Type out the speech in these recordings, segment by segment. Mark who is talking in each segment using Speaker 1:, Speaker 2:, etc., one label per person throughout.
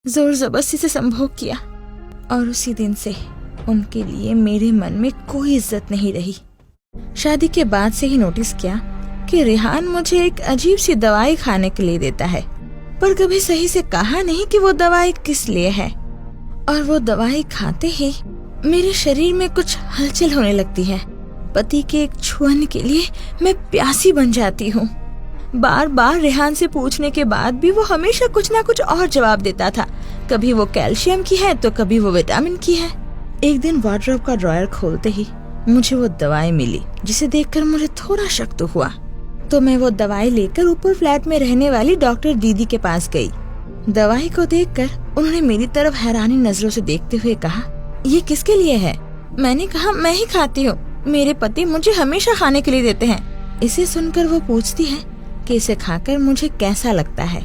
Speaker 1: जोर जबरदस्ती से संभोग किया और उसी दिन से उनके लिए मेरे मन में कोई इज्जत नहीं रही। शादी के बाद से ही नोटिस किया कि रेहान मुझे एक अजीब सी दवाई खाने के लिए देता है, पर कभी सही से कहा नहीं कि वो दवाई किस लिए है। और वो दवाई खाते ही मेरे शरीर में कुछ हलचल होने लगती है। पति के एक छुअन के लिए मैं प्यासी बन जाती हूँ। बार बार रेहान से पूछने के बाद भी वो हमेशा कुछ ना कुछ और जवाब देता था। कभी वो कैल्शियम की है तो कभी वो विटामिन की है। एक दिन वार्डरोब का ड्रॉयर खोलते ही मुझे वो दवाई मिली, जिसे देखकर मुझे थोड़ा शक तो हुआ। तो मैं वो दवाई लेकर ऊपर फ्लैट में रहने वाली डॉक्टर दीदी के पास गई। दवाई को देखकर उन्होंने मेरी तरफ हैरानी नजरों से देखते हुए कहा, ये किसके लिए है? मैंने कहा, मैं ही खाती हूँ, मेरे पति मुझे हमेशा खाने के लिए देते हैं। इसे सुनकर वो पूछती है कि इसे खाकर मुझे कैसा लगता है।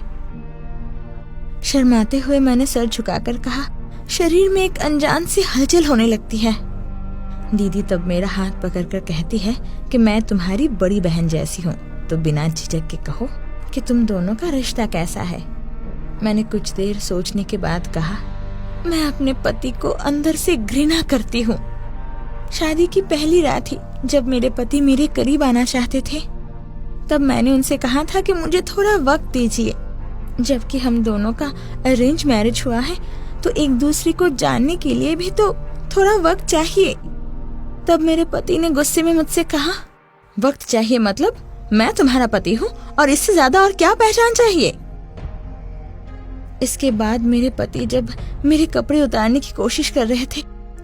Speaker 1: शर्माते हुए मैंने सर झुकाकर कहा, शरीर में एक अनजान सी हलचल होने लगती है। दीदी तब मेरा हाथ पकड़कर कहती है कि मैं तुम्हारी बड़ी बहन जैसी हूँ, तो बिना झिझक के कहो कि तुम दोनों का रिश्ता कैसा है। मैंने कुछ देर सोचने के बाद कहा, मैं अपने पति को अंदर से घृणा करती हूँ। शादी की पहली रात ही जब मेरे पति मेरे करीब आना चाहते थे, तब मैंने उनसे कहा था कि मुझे थोड़ा वक्त दीजिए। जबकि हम दोनों का अरेंज मैरिज हुआ है, तो एक दूसरे को जानने के लिए भी तो थोड़ा वक्त चाहिए। तब मेरे पति ने गुस्से में मुझसे कहा, वक्त चाहिए मतलब? मैं तुम्हारा पति हूँ और इससे ज्यादा और क्या पहचान चाहिए? इसके बाद मेरे पति जब मेरे कपड़े उतारने की कोशिश कर रहे थे,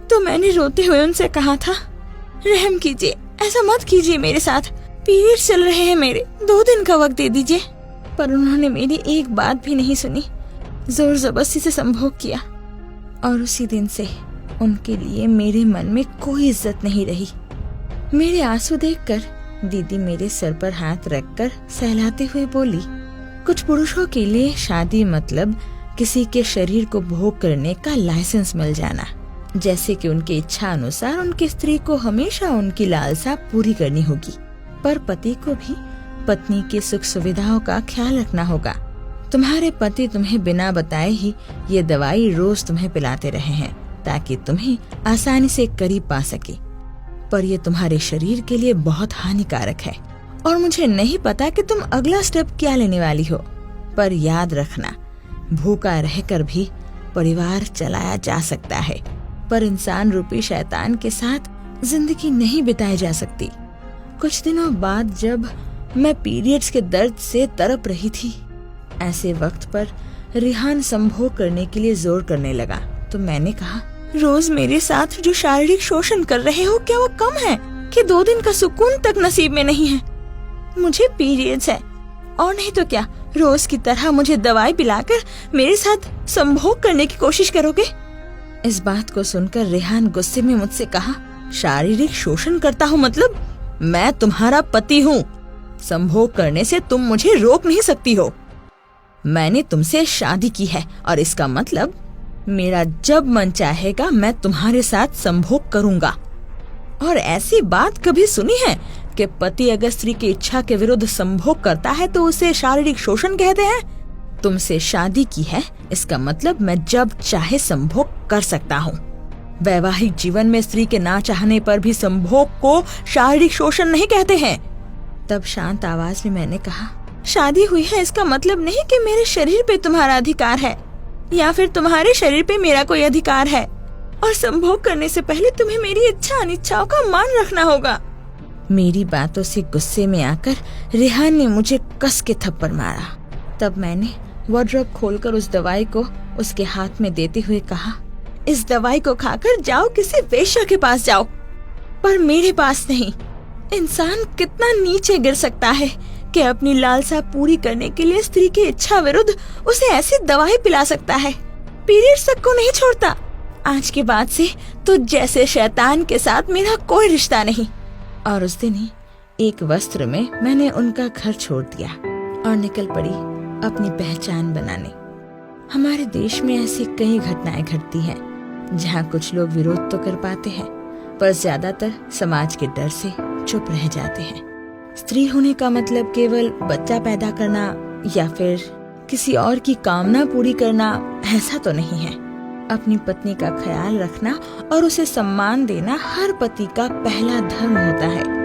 Speaker 1: तो मैंने रोते हुए उनसे कहा था, रहम कीजिए, ऐसा मत कीजिए मेरे साथ, पीरियड्स चल रहे हैं मेरे, 2 दिन का वक्त दे दीजिए। पर उन्होंने मेरी एक बात भी नहीं सुनी, जोर जबरदस्ती से संभोग किया और उसी दिन से उनके लिए मेरे मन में कोई इज्जत नहीं रही। मेरे आंसू देखकर दीदी मेरे सर पर हाथ रखकर सहलाते हुए बोली, कुछ पुरुषों के लिए शादी मतलब किसी के शरीर को भोग करने का लाइसेंस मिल जाना, जैसे कि उनकी इच्छा अनुसार उनकी स्त्री को हमेशा उनकी लालसा पूरी करनी होगी। पर पति को भी पत्नी की सुख सुविधाओं का ख्याल रखना होगा। तुम्हारे पति तुम्हें बिना बताए ही ये दवाई रोज तुम्हें पिलाते रहे हैं, ताकि तुम्हें आसानी से करीब पा सके। पर ये तुम्हारे शरीर के लिए बहुत हानिकारक है और मुझे नहीं पता कि तुम अगला स्टेप क्या लेने वाली हो। पर याद रखना, भूखा रहकर भी परिवार चलाया जा सकता है, पर इंसान रूपी शैतान के साथ जिंदगी नहीं बिताई जा सकती। कुछ दिनों बाद जब मैं पीरियड्स के दर्द से तड़प रही थी, ऐसे वक्त पर रेहान संभोग करने के लिए जोर करने लगा, तो मैंने कहा, रोज मेरे साथ जो शारीरिक शोषण कर रहे हो, क्या वो कम है कि 2 दिन का सुकून तक नसीब में नहीं है? मुझे पीरियड्स है और नहीं तो क्या रोज की तरह मुझे दवाई पिलाकर मेरे साथ संभोग करने की कोशिश करोगे? इस बात को सुनकर रेहान गुस्से में मुझसे कहा, शारीरिक शोषण करता हूँ मतलब? मैं तुम्हारा पति हूँ, संभोग करने से तुम मुझे रोक नहीं सकती हो। मैंने तुमसे शादी की है और इसका मतलब मेरा जब मन चाहेगा मैं तुम्हारे साथ संभोग करूंगा। और ऐसी बात कभी सुनी है कि पति अगर स्त्री की इच्छा के विरुद्ध संभोग करता है तो उसे शारीरिक शोषण कहते हैं? तुमसे शादी की है, इसका मतलब मैं जब चाहे संभोग कर सकता हूँ। वैवाहिक जीवन में स्त्री के ना चाहने पर भी संभोग को शारीरिक शोषण नहीं कहते हैं। तब शांत आवाज में मैंने कहा, शादी हुई है इसका मतलब नहीं कि मेरे शरीर पे तुम्हारा अधिकार है या फिर तुम्हारे शरीर पे मेरा कोई अधिकार है, और संभोग करने से पहले तुम्हें मेरी इच्छा अनिच्छाओं का मान रखना होगा। मेरी बातों से गुस्से में आकर रेहान ने मुझे कस के थप्पड़ मारा। तब मैंने वार्डरोब खोलकर उस दवाई को उसके हाथ में देते हुए कहा, इस दवाई को खाकर जाओ किसी वेश्या के पास जाओ, पर मेरे पास नहीं। इंसान कितना नीचे गिर सकता है कि अपनी लालसा पूरी करने के लिए स्त्री की इच्छा विरुद्ध उसे ऐसी दवाई पिला सकता है। पीरियड्स तक को नहीं छोड़ता। आज के बाद से तो जैसे शैतान के साथ मेरा कोई रिश्ता नहीं। और उस दिन ही एक वस्त्र में मैंने उनका घर छोड़ दिया और निकल पड़ी अपनी पहचान बनाने। हमारे देश में ऐसी कई घटनाएं घटती हैं जहाँ कुछ लोग विरोध तो कर पाते हैं, पर ज्यादातर समाज के डर से चुप रह जाते हैं। स्त्री होने का मतलब केवल बच्चा पैदा करना या फिर किसी और की कामना पूरी करना ऐसा तो नहीं है। अपनी पत्नी का ख्याल रखना और उसे सम्मान देना हर पति का पहला धर्म होता है।